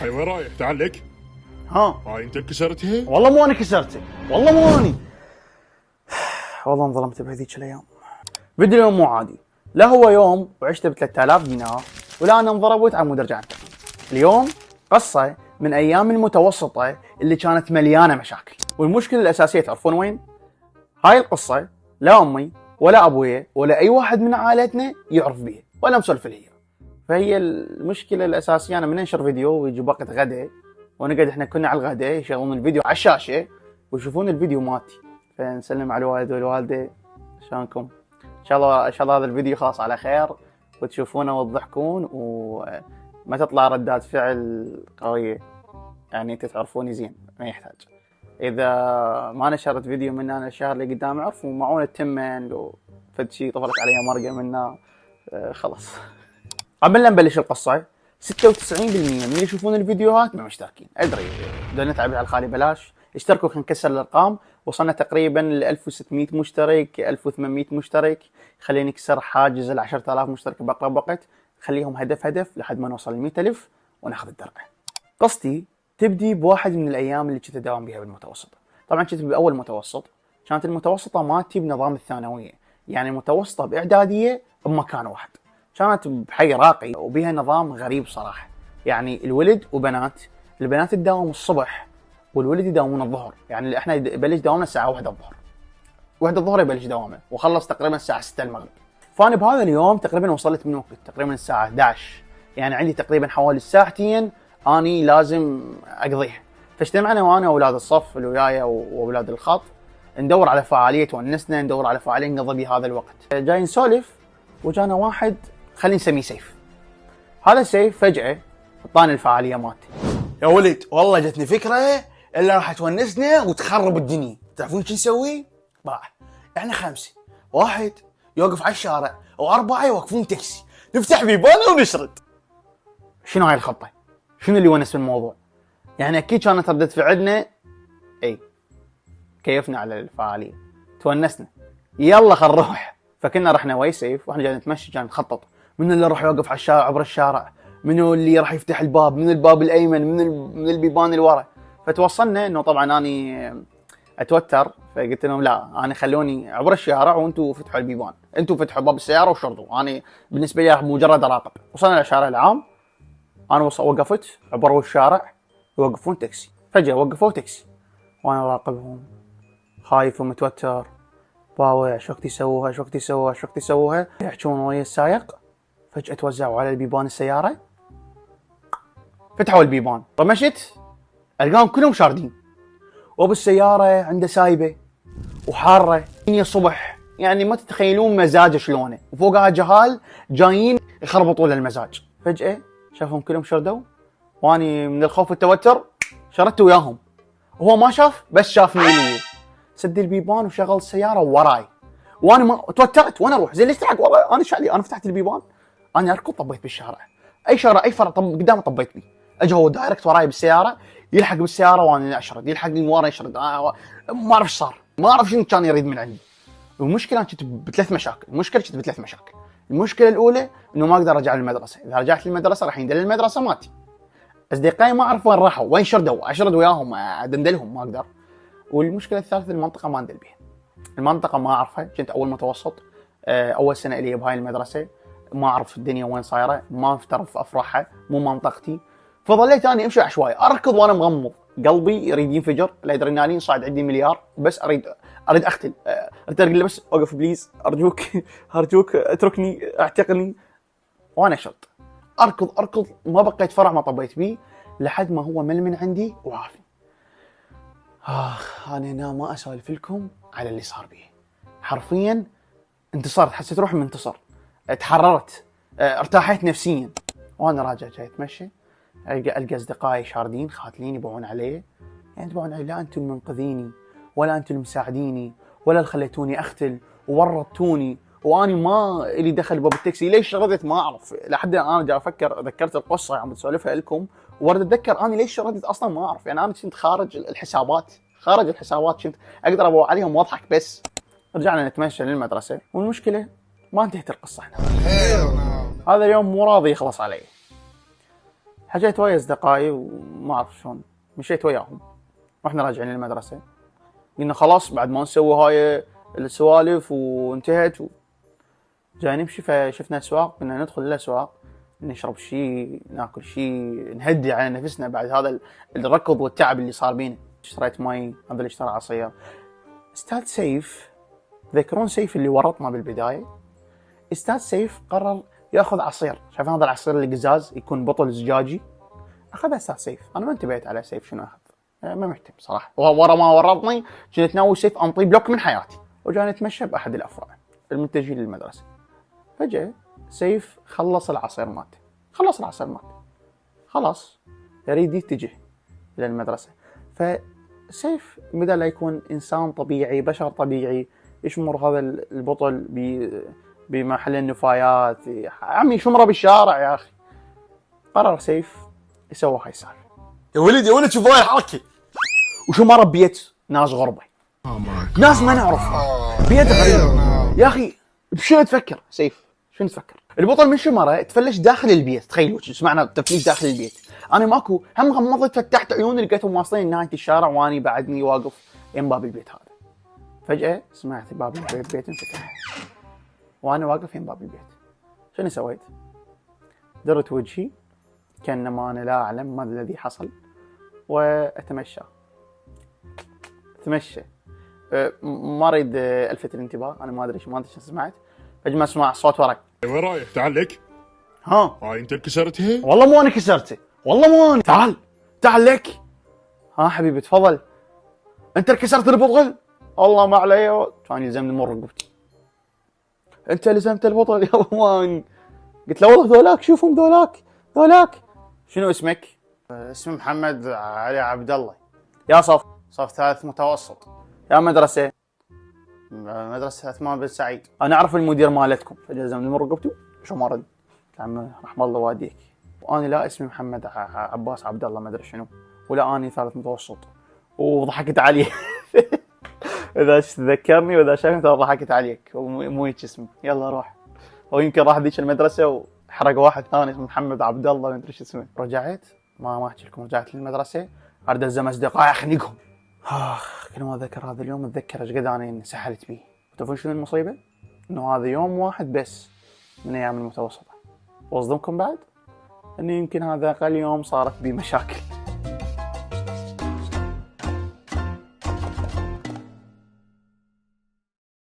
هاي وين رايح؟ تعال لك. ها هاي انت كسرتها؟ والله مو انا كسرته، والله مو اني. والله انظلمت بهذيك الايام. فيديو اليوم مو عادي، لا هو يوم وعشته ب 3000 دينار، ولا انا انضربت على مود رجعت. اليوم قصه من ايام المتوسطه اللي كانت مليانه مشاكل، والمشكله الاساسيه تعرفون وين؟ هاي القصه لا امي ولا ابويا ولا اي واحد من عائلتنا يعرف بيها ولا مسولف لها. فهي المشكله الاساسيه، انا من انشر فيديو ويجي وقت غدا ونقعد احنا كنا على الغداء يشغلون الفيديو على الشاشه ويشوفون الفيديو مالتي، فنسلم على الوالد والوالده شلونكم؟ ان شاء الله هذا الفيديو خلاص على خير وتشوفونه وتضحكون وما تطلع ردات فعل قويه، يعني انت تعرفوني زين ما يحتاج. اذا ما نشرت فيديو من انا الشهر اللي قدام عرفوا معونه تمن لو فد شي طفلت عليها مرقه منا خلاص. قبل لا نبلش القصه 96% من اللي يشوفون الفيديوهات ما مشتركين، ادري بدنا نتعب على الخالي بلاش، اشتركوا خلينا نكسر الارقام، وصلنا تقريبا ل 1600 مشترك 1800 مشترك، خلينا نكسر حاجز ال 10000 مشترك باقرب وقت، خليهم هدف لحد ما نوصل ل 100000 وناخذ الدرع. قصتي تبدي بواحد من الايام اللي كنت اداوم بها بالمتوسطه، طبعا كنت باول متوسط، كانت المتوسطه مالتي بنظام الثانويه، يعني المتوسطه باعداديه بمكان واحد، كانت بحي راقي وبيها نظام غريب صراحه، يعني الولد وبنات، البنات تداوم الصبح والولد يداومون الظهر، يعني احنا يبلش دوامنا الساعه 1 الظهر، 1 الظهر يبلش دوامه وخلص تقريبا الساعه 6 المغرب. فانا بهذا اليوم تقريبا وصلت من وقت تقريبا الساعه 11، يعني عندي تقريبا حوالي ساعتين اني لازم اقضيها. فاجتمعنا وانا واولاد الصف اللي وياي واولاد الخط ندور على فعاليه تونسنا، ندور على فعاليه نقضي بها هذا الوقت. جاي نسولف وجانا واحد خلينا نسميه سيف. هذا سيف فجاه اعطاني الفعاليه مالتي. يا ولد والله جتني فكره اللي راح تونسنا وتخرب الدنيا، تعرفون شو نسوي؟ احنا 5، واحد يوقف على الشارع و4 يوقفون تاكسي، نفتح بيبانه ونشرد. شنو هاي الخطه؟ شنو اللي ونس بالموضوع؟ يعني اكيد كانت ردة فعلنا اي كيفنا على الفعاليه، تونسنا، يلا خل نروح. فكنا رحنا ويا سيف واحنا جايين نتمشى، جايين نخطط من اللي راح يوقف على الشارع عبر الشارع، منو اللي راح يفتح الباب، من الباب الايمن، من البيبان اللي ورا. فتوصلنا انه طبعا اني اتوتر، فقلت لهم لا انا خلوني عبر الشارع وانتم فتحوا البيبان، انتم فتحوا باب السياره وشرطوا، انا بالنسبه لي مجرد اراقب. وصلنا للشارع العام، انا وقفت عبروا الشارع يوقفون تاكسي، فجاه وقفوا تاكسي وانا اراقبهم خايف ومتوتر، باوع شو وقت يسووها يحجون ويا السايق. فجاه توزعوا على البيبان السياره، فتحوا البيبان، طمشت القاهم كلهم شاردين، وبالسياره عنده سايبه وحاره الدنيا الصبح، يعني ما تتخيلون مزاجه شلونه، وفوقها جهال جايين يخربطوا له المزاج. فجاه شافهم كلهم شردوا، واني من الخوف والتوتر شردت وياهم، وهو ما شاف بس شافني لي. سد البيبان وشغل السياره وراي، وانا ما توترت وانا اروح زين ليش تلحق وراي؟ انا شعلي انا فتحت البيبان، انا اركض طبيت بالشارع، اي شارع اي فرع قدامه طبيت بيه، اجى هو دايركت وراي بالسياره، يلحق بالسياره وانا اشرد، يلحقني من ورا يشرد، ما اعرف ايش صار، ما اعرف شنو كان يريد من عندي. والمشكله كنت بثلاث مشاكل، المشكله الاولى انه ما اقدر ارجع للمدرسه، اذا رجعت للمدرسه راح يندل المدرسه مالتي، اصدقائي ما اعرف وين راحوا، وين شردوا، اشرد وياهم ادندلهم ما اقدر. والمشكله الثالثه المنطقه ما اندل بيها، المنطقه ما اعرفها، كنت اول متوسط، اول سنه لي بهاي المدرسه، ما اعرف الدنيا وين صايره، ما افترف افرحها، مو منطقتي. فظليت اني امشي عشوائي اركض وانا مغمض، قلبي يريد ينفجر، الادرينالين صاعد عندي مليار، بس اريد اقتل، اريد بس اوقف بليز ارجوك اتركني اعتقني، وانا شرط اركض ما بقيت فرع ما طبيت بيه لحد ما هو مل من عندي وعافي. انا هنا ما اسولف لكم على اللي صار بيه، حرفيا انتصرت، حسيت روحي منتصر، تحررت، ارتاحت نفسيا. وانا راجع جاي اتمشى القى اصدقائي شاردين خاتلين يبيعون علي، يعني يبيعون علي، لا انتم المنقذيني ولا انتم المساعديني ولا اللي خليتوني اختل وورطتوني، واني ما لي دخل باب التاكسي، ليش ردت ما اعرف، لحد الان انا جاي افكر، ذكرت القصه عم بتسولفها لكم وارد اتذكر اني ليش ردت اصلا ما اعرف، يعني انا كنت خارج الحسابات كنت اقدر ابوع عليهم واضحك بس. رجعنا نتمشى للمدرسه، والمشكله ما انتهت القصه هنا. هذا اليوم مو راضي يخلص علي. حكيت ويا اصدقائي وما اعرف شلون مشيت وياهم واحنا راجعين للمدرسه. قلنا خلاص بعد ما نسوي هاي السوالف وانتهت جاي نمشي فشفنا اسواق، قلنا ندخل الاسواق نشرب شيء ناكل شيء نهدي على نفسنا بعد هذا الركض والتعب اللي صار بينا. اشتريت مي، هذا اللي اشترى عصير. استاذ سيف، تذكرون سيف اللي ورطنا بالبدايه؟ استاذ سيف قرر ياخذ عصير، شايفين هذا العصير القزاز يكون بطل زجاجي؟ اخذ استاذ سيف. انا ما انتبهت على سيف شنو اخذ، ما مهتم صراحه. ورا ما ورطني كنت ناوي سيف انطي بلوك من حياتي. وجاي نتمشى باحد الافرع المتجهين للمدرسه، فجاه سيف خلص العصير مالته، خلاص يريد يتجه الى المدرسه. فسيف بدل لا يكون انسان طبيعي، بشر طبيعي، يشمر هذا البطل بمحل النفايات، عمي شمره بالشارع يا اخي. قرر سيف يسوي هاي السالفه. يا ولد شوف هاي الحركه. وشمر ببيت ناس غربه، ناس ما نعرفها، بيت غريب يا اخي. بشنو تفكر سيف؟ شنو تفكر؟ البطل من شمره تفلش داخل البيت. تخيلوا سمعنا تفليش داخل البيت. انا ماكو هم غمضت فتحت عيوني لقيتهم واصلين نهايه الشارع واني بعدني واقف يم باب البيت هذا. فجاه سمعت باب البيت انفتح وانا واقف يم باب البيت. شنو سويت؟ درت وجهي كانما انا لا اعلم ما الذي حصل واتمشى. ما اريد الفت الانتباه، انا ما ادري شو سمعت. فجاه اسمع صوت وراي. وين رايح؟ تعال لك. ها هاي انت اللي كسرتها؟ والله مو انا كسرته، والله مو انا. تعال لك. ها حبيبي تفضل. انت اللي كسرت البطل؟ الله ما علي. كان يلزمني مر رقبتي. انت لزمت البطل يا مان. قلت له والله ذولاك، شوفهم ذولاك. شنو اسمك؟ اسمي محمد علي عبد الله. يا صف ثالث متوسط. يا مدرسة عثمان بن سعيد. انا اعرف المدير مالتكم. فجزمني من رقبتي شو ما رد. عمي رحم الله والديك. وانا لا اسمي محمد عباس عبد الله ما ادري شنو، ولا اني ثالث متوسط. وضحكت عليه. اذا تذكرني واذا شافني ترى ضحكت عليك، مو هيك اسمي. يلا روح. ويمكن راح ذيك المدرسه وحرق واحد ثاني اسمه محمد عبد الله ما ادري شو اسمه. رجعت ما احكي لكم، رجعت للمدرسه ارد الزم اصدقائي اخنقهم. كل ما اتذكر هذا اليوم اتذكر ايش قد انا انسحلت بيه. تعرفون شنو المصيبه؟ انه هذا يوم واحد بس من ايام المتوسطه. واصدمكم بعد انه يمكن هذا اقل يوم صارت بيه مشاكل.